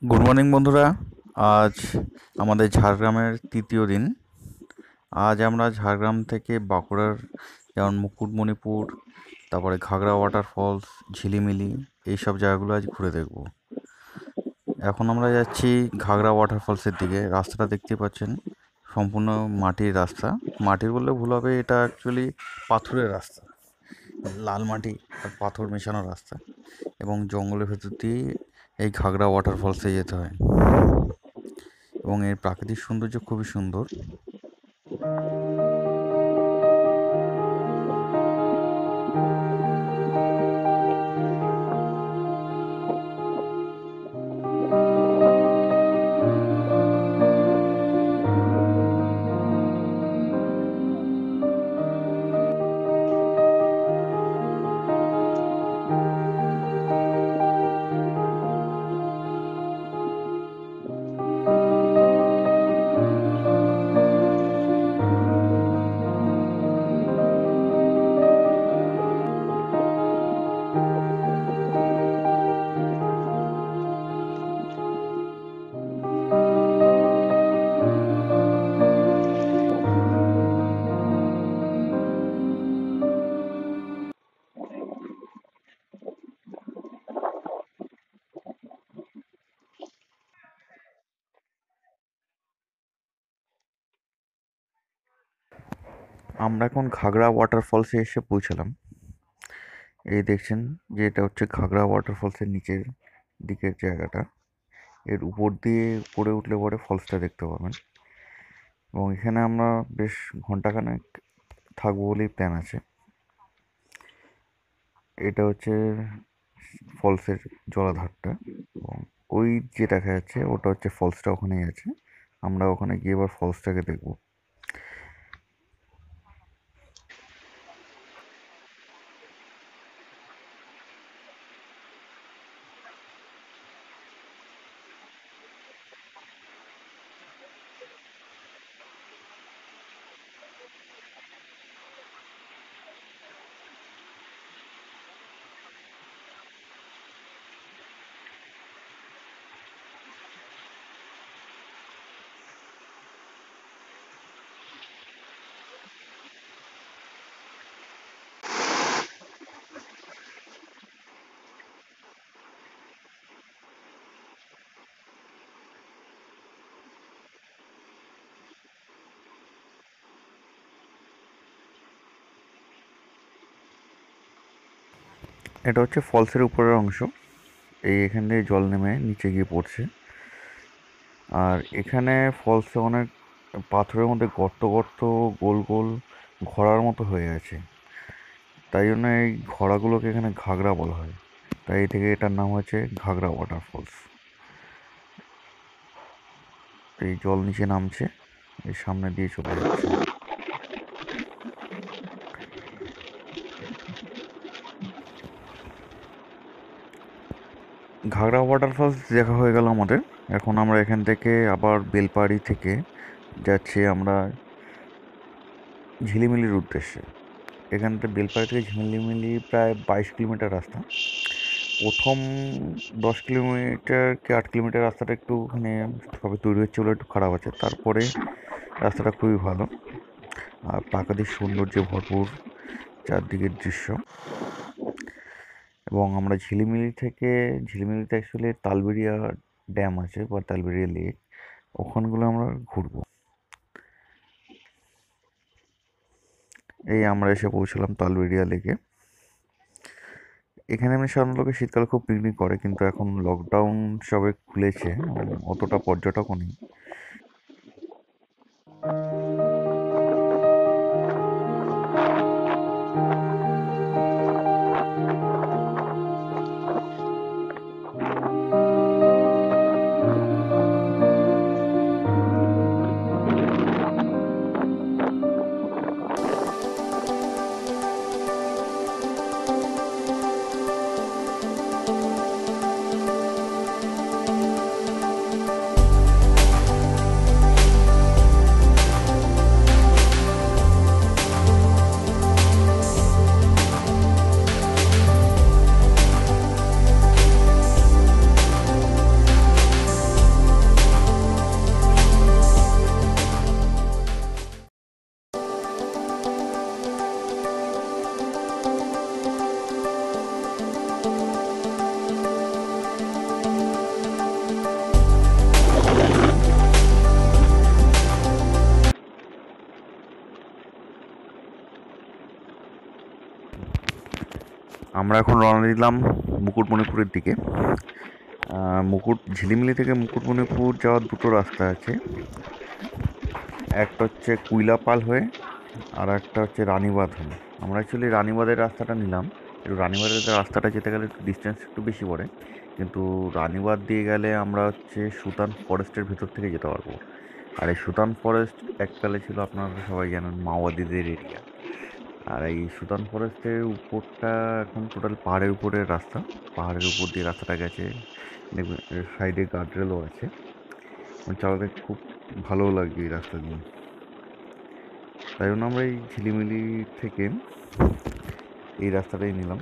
Good morning বন্ধুরা। আজ আমাদের ঝাড়গ্রামের তৃতীয় দিন। আজ আমরা ঝাড়গ্রাম থেকে বাঁকুড়ার যেমন মুকুটমণিপুর, তারপরে ঘাগড়া ওয়াটারফলস, ঝিলিমিলি, এইসব জায়গাগুলো আজ ঘুরে দেখব। এখন আমরা যাচ্ছি ঘাগড়া ওয়াটারফলসের দিকে। রাস্তাটা দেখতে পাচ্ছেন, সম্পূর্ণ মাটির রাস্তা। মাটির বললে ভুল হবে, এটা অ্যাকচুয়ালি পাথরের রাস্তা, লাল মাটি আর পাথর মেশানো রাস্তা, এবং জঙ্গলের ভেতর দিয়ে এই ঘাগড়া ওয়াটারফলসে যেতে হয়। এবং এর প্রাকৃতিক সৌন্দর্য খুবই সুন্দর। আমরা এখন ঘাগড়া ওয়াটারফলসে এসে পৌঁছালাম। এই দেখছেন যে এটা হচ্ছে ঘাগড়া ওয়াটারফলসের নিচের দিকের জায়গাটা। এর উপর দিয়ে উপরে উঠলে পরে ফলসটা দেখতে পাবেন। এবং এখানে আমরা বেশ ঘন্টাখানেক থাকবো বলেই প্ল্যান আছে। এটা হচ্ছে ফলসের জলাধারটা, এবং ওই যে দেখা যাচ্ছে ওটা হচ্ছে ফলসটা, ওখানেই আছে। আমরা ওখানে গিয়ে এবার ফলসটাকে দেখবো। এটা হচ্ছে ফলসের উপরের অংশ। এখান দিয়ে জল নেমে নিচে গিয়ে পড়ছে। আর এখানে ফলসে অনেক পাথরের মধ্যে গর্ত গর্ত, গোল গোল ঘোড়ার মতো হয়ে আছে। তাই জন্য এই ঘোড়াগুলোকে এখানে ঘাগরা বলা হয়। তাই এই থেকে এটার নাম হচ্ছে ঘাগরা ওয়াটারফলস। এই জল নিচে নামছে, এই সামনে দিয়ে চলে যাচ্ছে। ঘাগড়া ওয়াটারফলস দেখা হয়ে গেল আমাদের। এখন আমরা এখান থেকে আবার বেলপাহাড়ি থেকে যাচ্ছি আমরা ঝিলিমিলির উদ্দেশ্যে। এখান থেকে বেলপাহাড়ি থেকে ঝিলিমিলি প্রায় 22 কিলোমিটার রাস্তা। প্রথম 10 কিলোমিটার কি 8 কিলোমিটার রাস্তাটা একটুখানি সবে তৈরি হচ্ছে বলে একটু খারাপ আছে। তারপরে রাস্তাটা খুবই ভালো, আর প্রাকৃতিক সৌন্দর্যে ভরপুর চারদিকের দৃশ্য। এবং আমরা ঝিলিমিলিতে অ্যাকচুয়ালি তালবেড়িয়া ড্যাম আছে বা তালবেড়িয়া লেক, ওখানগুলো আমরা ঘুরবো। এই আমরা এসে পৌঁছলাম তালবেড়িয়া লেকে। এখানে এমনি সাধারণ লোকে শীতকালে খুব পিকনিক করে, কিন্তু এখন লকডাউন সবে খুলেছে, অতটা পর্যটকও নেই। আমরা এখন রওনা দিলাম মুকুটমণিপুরের দিকে। ঝিলিমিলি থেকে মুকুটমণিপুর যাওয়ার দুটো রাস্তা আছে। একটা হচ্ছে কুইলাপাল হয়ে, আর একটা হচ্ছে রানীবাঁধ হয়ে। আমরা অ্যাকচুয়ালি রানীবাঁধের রাস্তাটা নিলাম। একটু রানীবাঁধের রাস্তাটা যেতে গেলে একটু ডিস্টেন্স একটু বেশি পড়ে, কিন্তু রানীবাঁধ দিয়ে গেলে আমরা হচ্ছে সুতান ফরেস্টের ভেতর থেকে যেতে পারবো। আর এই সুতান ফরেস্ট এককালে ছিল, আপনারা সবাই জানেন, মাওবাদীদের এরিয়া। আর এই সুতান ফরেস্টের উপরটা এখন টোটাল পাহাড়ের উপরের রাস্তা। পাহাড়ের উপর দিয়ে রাস্তাটা গেছে, দেখবেন সাইডে গার্ডরেলও আছে। চালাতে খুব ভালোও লাগবে এই রাস্তা দিয়ে। তাই জন্য আমরা এই ঝিলিমিলি থেকে এই রাস্তাটাই নিলাম।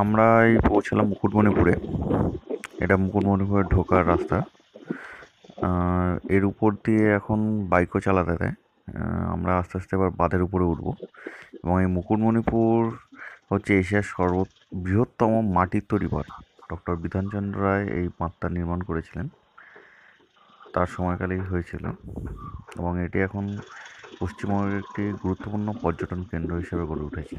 আমরা এই পৌঁছালাম মুকুটমণিপুরে। এটা মুকুটমণিপুরে ঢোকার রাস্তা। এর উপর দিয়ে এখন বাইকও চালাতে দেয়। আমরা আস্তে আস্তে এবার বাঁধের উপরে উঠব। এবং এই মুকুটমণিপুর হচ্ছে এশিয়ার বৃহত্তম মাটির তৈরি বাঁধ। ডক্টর বিধানচন্দ্র রায় এই বাঁধটা নির্মাণ করেছিলেন, তার সময়কালেই হয়েছিল। এবং এটি এখন পশ্চিমবঙ্গের একটি গুরুত্বপূর্ণ পর্যটন কেন্দ্র হিসেবে গড়ে উঠেছে।